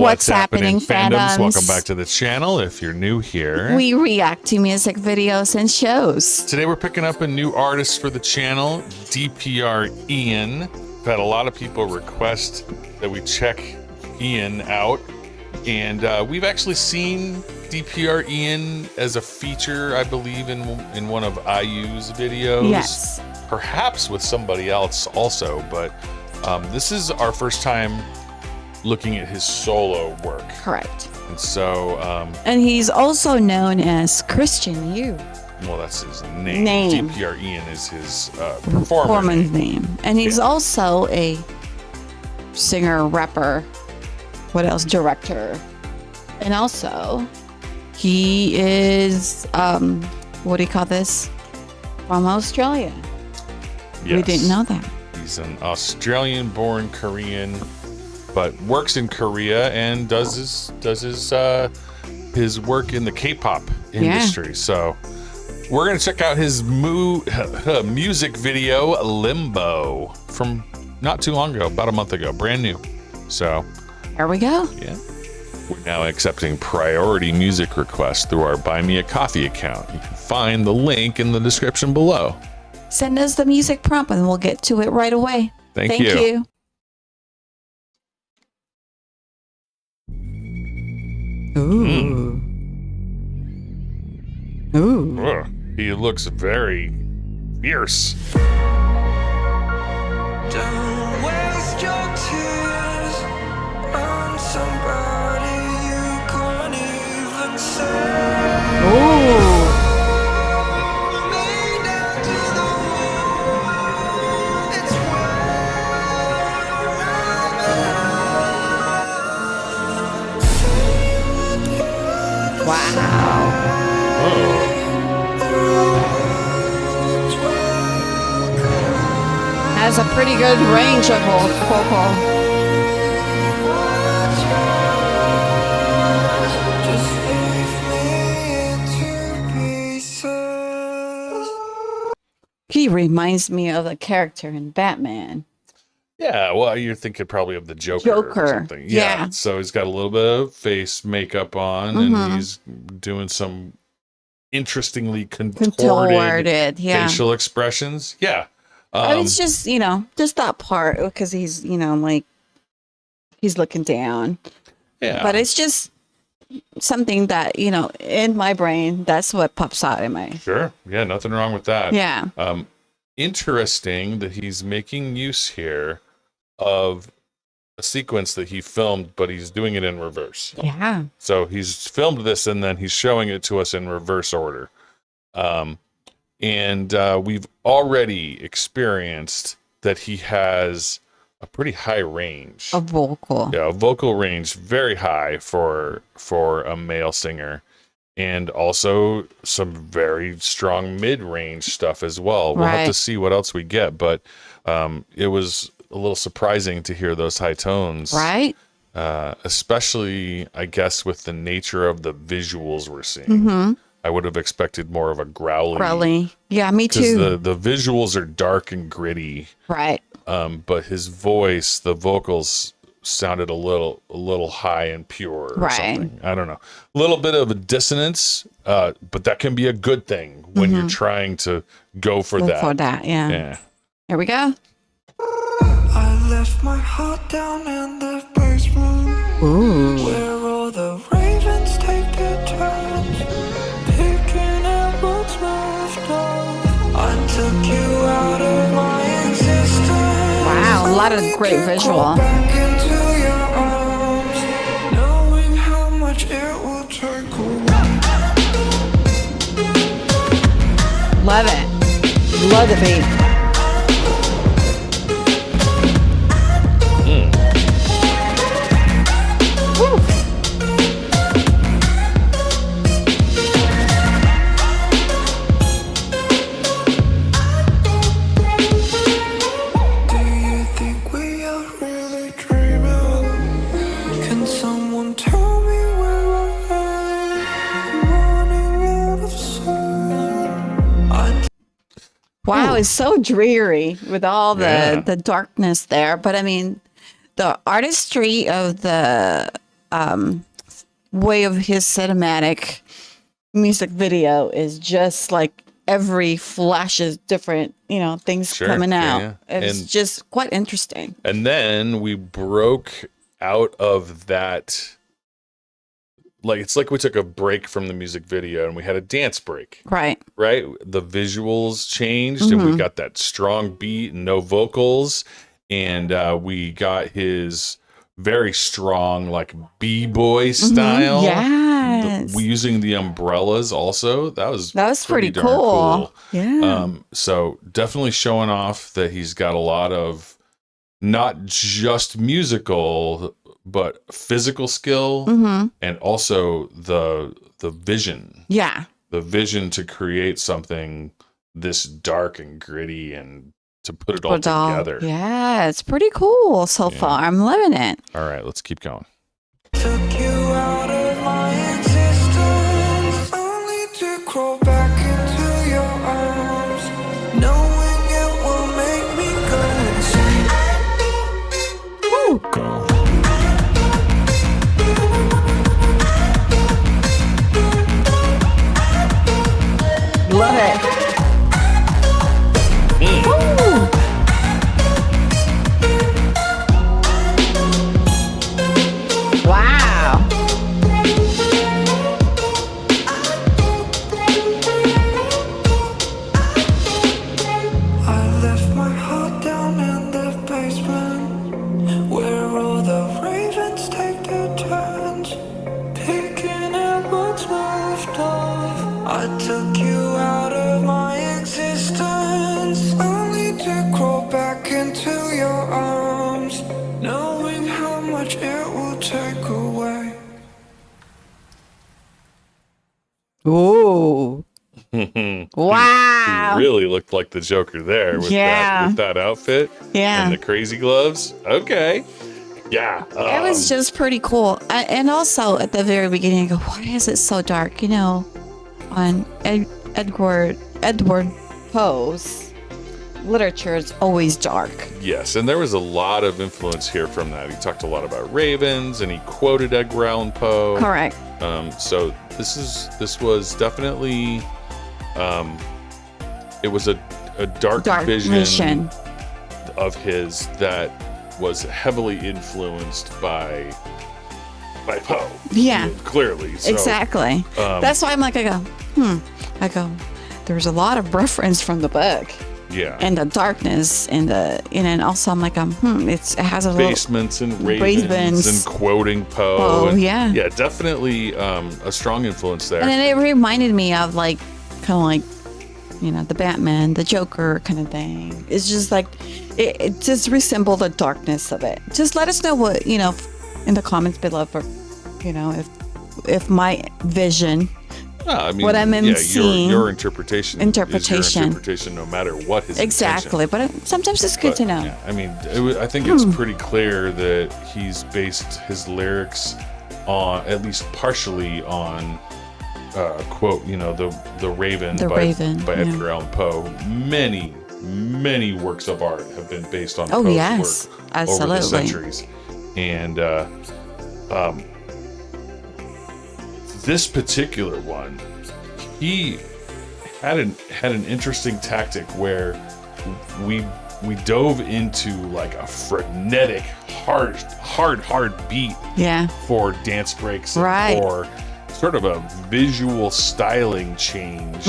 What's happening, fandoms? fandoms? Welcome back to the channel. If you're new here, We react to music videos and shows. today we're picking up a new artist for the channel, DPR Ian. We've had a lot of people request that we check Ian out, and we've actually seen DPR Ian as a feature, I believe, in one of IU's videos. Yes. Perhaps with somebody else also, but this is our first time looking at his solo work. Correct. And so, And he's also known as Christian U. well, that's his name. DPR Ian is his performer Performance name. And he's also a singer, rapper, what else? Director. And also, he is, what do you call this? From Australia. Yes. We didn't know that. He's an Australian-born Korean, but works in Korea and does his work in the K-pop industry. So we're gonna check out his music video Limbo from not too long ago, about a month ago, brand new. So Here we go. yeah, we're now accepting priority music requests through our Buy Me a Coffee account. You can find the link in the description below. Send us the music prompt and we'll get to it right away. Thank you. Ooh. Ooh. Ugh, he looks very fierce. Don't waste your tears on somebody you can't even say. Ooh. Me down to the wall, it's Wow. Oh. Has a pretty good range of vocal. just leave me into pieces. He reminds me of a character in Batman. Yeah, well, you're thinking probably of the Joker. Joker, Or something. yeah. So he's got a little bit of face makeup on, and he's doing some interestingly contorted yeah. facial expressions. Yeah. It's just, just that part because he's, like, he's looking down. Yeah. But it's just something that, in my brain, that's what pops out in my. Sure. Yeah, nothing wrong with that. Yeah. Interesting that he's making use here of a sequence that he filmed, but he's doing it in reverse. Yeah. So he's filmed this and then he's showing it to us in reverse order. And we've already experienced that he has a pretty high range. A vocal. Yeah, a vocal range very high for a male singer. And also some very strong mid-range stuff as well. We'll have to see what else we get, but it was a little surprising to hear those high tones. Right? Especially, I guess, with the nature of the visuals we're seeing. Mm-hmm. I would have expected more of a growly. Growly. Yeah, me too. Because the visuals are dark and gritty. Right. But his voice, the vocals sounded a little high and pure or something. I don't know. A little bit of a dissonance, but that can be a good thing when you're trying to go for that. For that, yeah. Yeah. Here we go. I left my heart down in the basement. Ooh. Where all the ravens take their turns, picking at what's left of. I took you out of my existence. Wow, a lot of great visual. Back into your arms, knowing how much it will take away. Love it. Love the beat. Woo. Do you think we are really dreaming? Can someone tell me where I am? Running out of sun. Wow, it's so dreary with all the darkness there. But I mean, the artistry of the way of his cinematic music video is just like every flash is different, things coming out. Yeah. It's just quite interesting. And then we broke out of that. Like, it's like we took a break from the music video and we had a dance break. Right. The visuals changed and we got that strong beat and no vocals. And we got his very strong, like, B-boy style. Yes. We using the umbrellas also. That was pretty darn cool. Yeah. So definitely showing off that he's got a lot of not just musical but physical skill and also the vision. Yeah. The vision to create something this dark and gritty and to put it all together. Yeah, it's pretty cool so far. I'm loving it. All right, let's keep going. Took you out of my existence, only to crawl back into your arms, knowing it will make me go insane. Woo. Go. Love it. Woo. Wow. I left my heart down in the basement, where all the ravens take their turns, picking at what's left of. I took you out of my existence, only to crawl back into your arms, knowing how much it will take away. Ooh. Wow. He really looked like the Joker there with that outfit and the crazy gloves. Okay. Yeah. It was just pretty cool. And also at the very beginning, I go, why is it so dark? On Edward Poe's literature, it's always dark. Yes, and there was a lot of influence here from that. He talked a lot about ravens, and he quoted Edgar Allan Poe. Correct. So this was definitely, it was a dark vision of his that was heavily influenced by Poe. Yeah. Clearly. So, exactly. That's why I'm like, I go, there's a lot of reference from the book. Yeah. And the darkness and and also I'm like, it has a basements and ravens and quoting Poe. Oh, and, yeah. Yeah, definitely a strong influence there. And then it reminded me of the Batman, the Joker kind of thing. It's just like, it just resembled the darkness of it. Just let us know what, in the comments below for, if my vision, what I'm seeing. Your interpretation is your interpretation no matter what his exactly. intention. But sometimes it's good to know. Yeah, I mean, I think it's pretty clear that he's based his lyrics on, at least partially on, quote, the Raven by Edgar Allan Poe. Many works of art have been based on Poe's work over the centuries. And this particular one, he had an interesting tactic where we dove into like a frenetic, hard beat for dance breaks and for sort of a visual styling change.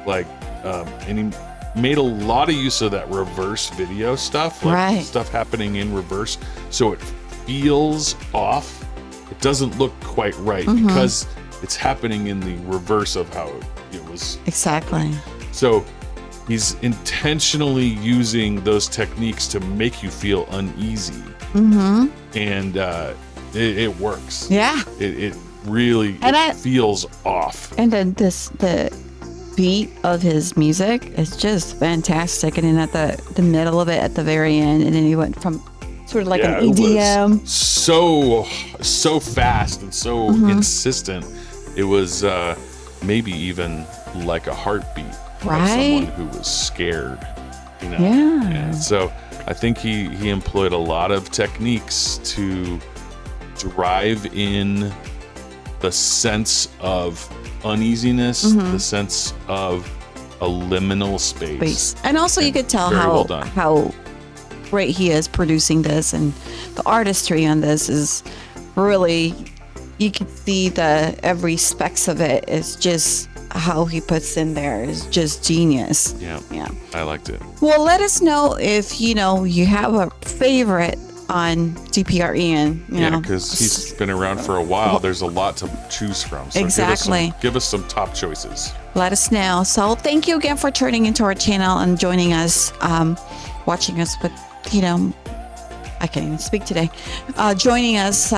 Like, and he made a lot of use of that reverse video stuff, like stuff happening in reverse, so it feels off. It doesn't look quite right because it's happening in the reverse of how it was. Exactly. So he's intentionally using those techniques to make you feel uneasy. And it works. Yeah. It really feels off. And then the beat of his music is just fantastic. And then at the middle of it, at the very end, and then he went from sort of like an EDM. It was so fast and so insistent. It was maybe even like a heartbeat of someone who was scared. Yeah. And so I think he employed a lot of techniques to drive in the sense of uneasiness, the sense of a liminal space. And also you could tell Very well done. how great he is producing this, and the artistry on this is really, you can see the every specks of it is just how he puts in there is just genius. Yeah, I liked it. Well, let us know if you have a favorite on DPR Ian. You know, because he's been around for a while. There's a lot to choose from. So Exactly. Give us some top choices. Let us know. So thank you again for tuning into our channel and joining us, watching us with, I can't even speak today, joining us,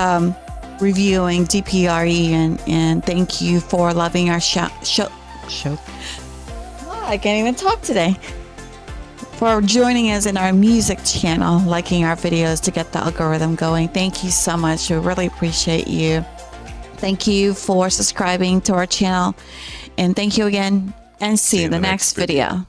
reviewing DPRE, and thank you for loving our show. I can't even talk today. For joining us in our music channel, liking our videos to get the algorithm going. Thank you so much. We really appreciate you. Thank you for subscribing to our channel. And thank you again. And see you in the next video.